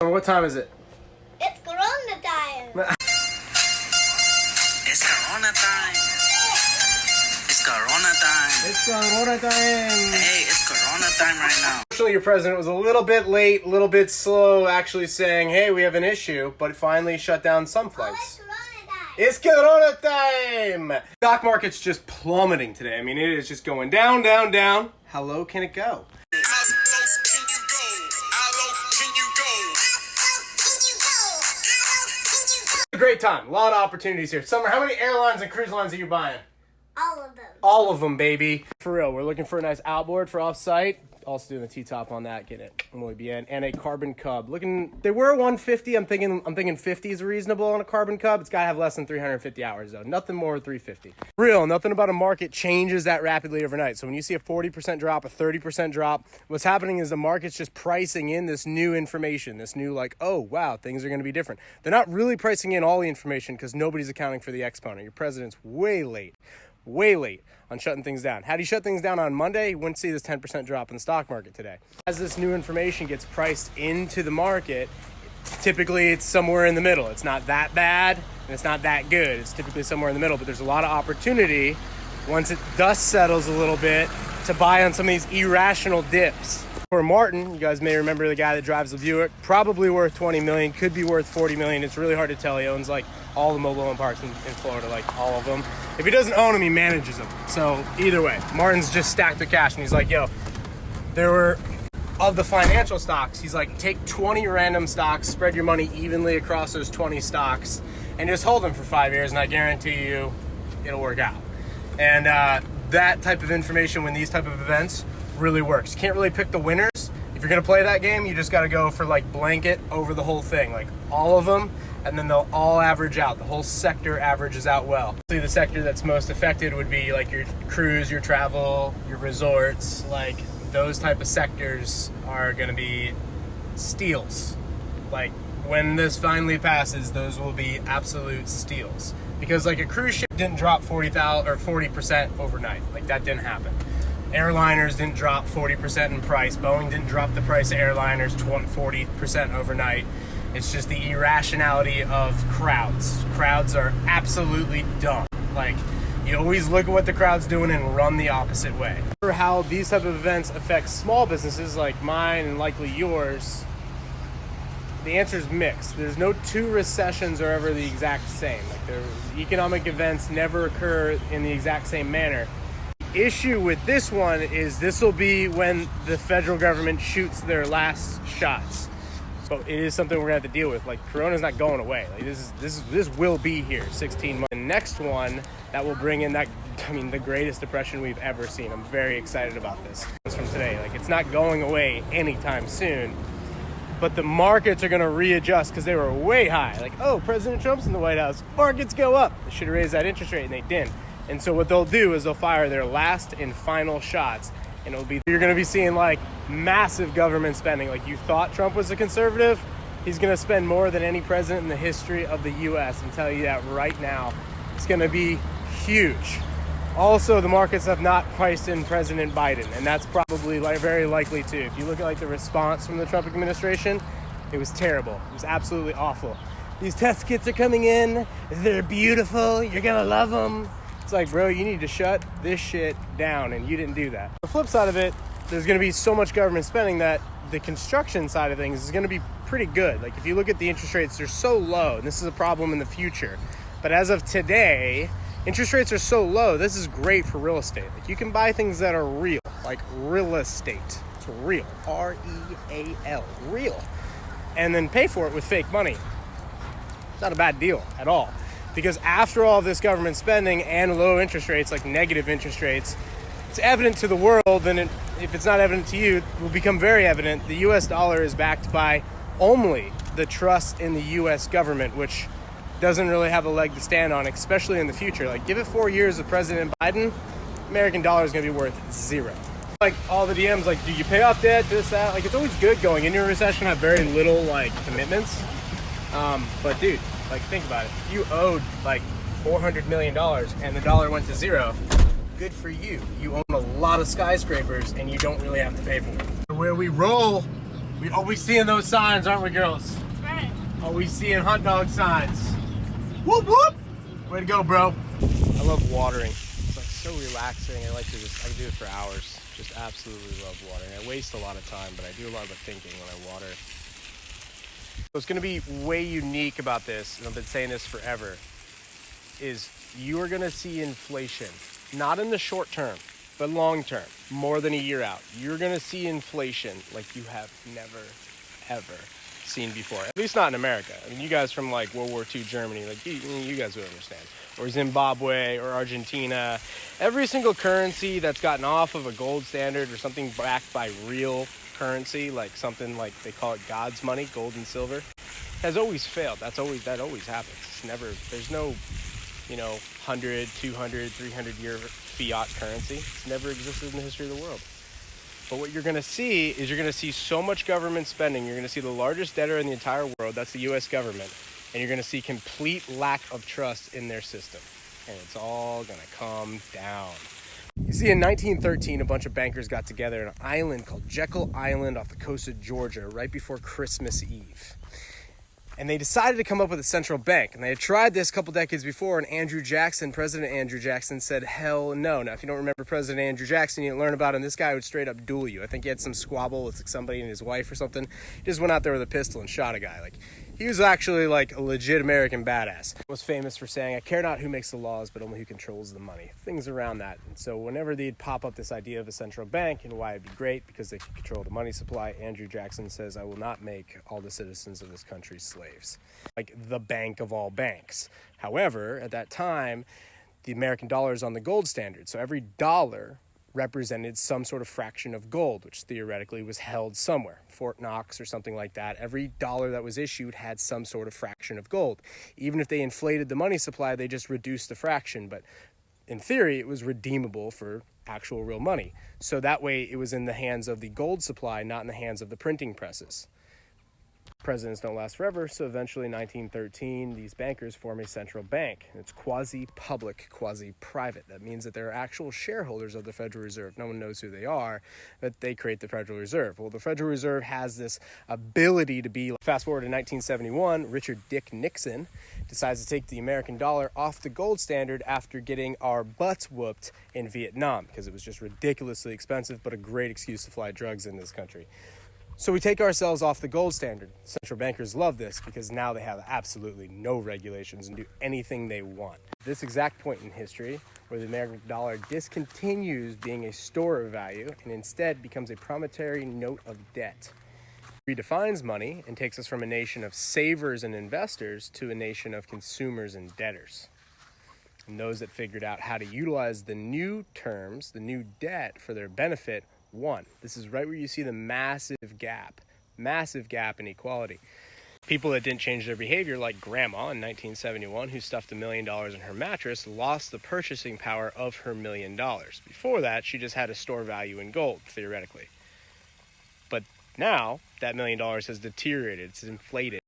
What time is it? It's Corona time. It's Corona time. It's Corona time. It's Corona time. Hey, it's Corona time right now. Unfortunately, your president was a little bit late, a little bit slow actually saying, hey, we have an issue, but finally shut down some flights. It's Corona time! Stock market's just plummeting today. I mean, it is just going down, down, down. How low can it go? A great time. A lot of opportunities here. Summer, how many airlines and cruise lines are you buying? All of them. All of them, baby. For real, we're looking for a nice outboard for off-site. Also doing the T-top on that, get it muy bien. And a carbon cub. They were 150. I'm thinking 50 is reasonable on a carbon cub. It's gotta have less than 350 hours though. Nothing more than 350. Real, nothing about a market changes that rapidly overnight. So when you see a 40% drop, a 30% drop, what's happening is the market's just pricing in this new information, this new like, oh wow, things are gonna be different. They're not really pricing in all the information because nobody's accounting for the exponent. Your president's way late on shutting things down. Had he shut things down on Monday, you wouldn't see this 10% drop in the stock market today. As this new information gets priced into the market, typically it's somewhere in the middle. It's not that bad and it's not that good. It's typically somewhere in the middle, but there's a lot of opportunity once it dust settles a little bit to buy on some of these irrational dips. For Martin, you guys may remember the guy that drives the Buick, probably worth 20 million, could be worth 40 million. It's really hard to tell. He owns like all the mobile home parks in Florida, like all of them. If he doesn't own them, he manages them. So either way, Martin's just stacked with cash and he's like, yo, there were, of the financial stocks, he's like, take 20 random stocks, spread your money evenly across those 20 stocks and just hold them for 5 years and I guarantee you it'll work out. And that type of information when these type of events really works. You can't really pick the winners. If you're gonna play that game, you just gotta go for like blanket over the whole thing, like all of them, and then they'll all average out. The whole sector averages out well. The sector that's most affected would be like your cruise, your travel, your resorts, like those type of sectors are gonna be steals. Like when this finally passes, those will be absolute steals. Because like a cruise ship didn't drop 40% overnight. Like that didn't happen. Airliners didn't drop 40% in price. Boeing didn't drop the price of airliners 40% overnight. It's just the irrationality of crowds. Crowds are absolutely dumb. Like, you always look at what the crowd's doing and run the opposite way. For how these type of events affect small businesses like mine and likely yours, the answer is mixed. There's no two recessions are ever the exact same. Like, the economic events never occur in the exact same manner. Issue with this one is this will be when the federal government shoots their last shots. So it is something we're gonna have to deal with. Like Corona's not going away. Like this will be here 16 months. The next one that will bring in that, I mean, the greatest depression we've ever seen. I'm very excited about this. It's from today. Like it's not going away anytime soon. But the markets are gonna readjust because they were way high. Like, oh, President Trump's in the White House. Markets go up. They should have raised that interest rate and they didn't. And so what they'll do is they'll fire their last and final shots. And you're going to be seeing like massive government spending. Like you thought Trump was a conservative. He's going to spend more than any president in the history of the U.S. I'm telling you that right now. It's going to be huge. Also, the markets have not priced in President Biden. And that's probably very likely too. If you look at like the response from the Trump administration, it was terrible. It was absolutely awful. These test kits are coming in. They're beautiful. You're going to love them. It's like, bro, you need to shut this shit down, and you didn't do that. The flip side of it, there's going to be so much government spending that the construction side of things is going to be pretty good. Like, if you look at the interest rates, they're so low, and this is a problem in the future. But as of today, interest rates are so low, this is great for real estate. Like, you can buy things that are real, like real estate. It's real. R-E-A-L. Real. And then pay for it with fake money. It's not a bad deal at all. Because after all this government spending and low interest rates, like negative interest rates, it's evident to the world, and if it's not evident to you, it will become very evident. The U.S. dollar is backed by only the trust in the U.S. government, which doesn't really have a leg to stand on, especially in the future. Like, give it 4 years of President Biden, American dollar is going to be worth zero. Like, all the DMs, like, do you pay off debt, this, that? Like, it's always good going into a recession, have very little, like, commitments. But, dude, like, think about it. You owed, like, $400 million and the dollar went to zero. Good for you. You own a lot of skyscrapers and you don't really have to pay for them. Where we roll, We always seeing those signs, aren't we, girls? Right. Always seeing hot dog signs. Whoop whoop! Way to go, bro. I love watering. It's like so relaxing. I can do it for hours. Just absolutely love watering. I waste a lot of time, but I do a lot of the thinking when I water. What's going to be way unique about this, and I've been saying this forever, is you are going to see inflation, not in the short term, but long term, more than a year out. You're going to see inflation like you have never, ever seen before. At least not in America. I mean, you guys from like World War II Germany, like you guys would understand. Or Zimbabwe or Argentina. Every single currency that's gotten off of a gold standard or something backed by real currency, like something like they call it God's money, gold and silver, has always failed. That always happens. It's never, there's no, 100, 200, 300 year fiat currency. It's never existed in the history of the world. But what you're going to see is you're going to see so much government spending. You're going to see the largest debtor in the entire world. That's the U.S. government. And you're going to see complete lack of trust in their system. And it's all going to come down. You see, in 1913, a bunch of bankers got together on an island called Jekyll Island off the coast of Georgia right before Christmas Eve. And they decided to come up with a central bank. And they had tried this a couple decades before, and President Andrew Jackson said, hell no. Now, if you don't remember President Andrew Jackson, you didn't learn about him, this guy would straight up duel you. I think he had some squabble with somebody and his wife or something. He just went out there with a pistol and shot a guy. He was actually like a legit American badass. He was famous for saying, I care not who makes the laws, but only who controls the money. Things around that. And so whenever they'd pop up this idea of a central bank and why it'd be great because they could control the money supply, Andrew Jackson says, I will not make all the citizens of this country slaves. Like the bank of all banks. However, at that time, the American dollar is on the gold standard. So every dollar represented some sort of fraction of gold, which theoretically was held somewhere, Fort Knox or something like that. Every dollar that was issued had some sort of fraction of gold. Even if they inflated the money supply, they just reduced the fraction. But in theory, it was redeemable for actual real money. So that way it was in the hands of the gold supply, not in the hands of the printing presses. Presidents don't last forever, so eventually in 1913, these bankers form a central bank. It's quasi-public, quasi-private. That means that they're actual shareholders of the Federal Reserve. No one knows who they are, but they create the Federal Reserve. Well, the Federal Reserve has this ability to be, fast forward to 1971, Richard Dick Nixon decides to take the American dollar off the gold standard after getting our butts whooped in Vietnam, because it was just ridiculously expensive, but a great excuse to fly drugs in this country. So we take ourselves off the gold standard. Central bankers love this because now they have absolutely no regulations and do anything they want. This exact point in history where the American dollar discontinues being a store of value and instead becomes a promissory note of debt. Redefines money and takes us from a nation of savers and investors to a nation of consumers and debtors. And those that figured out how to utilize the new terms, the new debt for their benefit, won. This is right where you see the massive gap in equality. People that didn't change their behavior, like Grandma in 1971, who stuffed $1 million in her mattress, lost the purchasing power of her $1 million. Before that, she just had a store value in gold, theoretically. But now, that $1 million has deteriorated, it's inflated.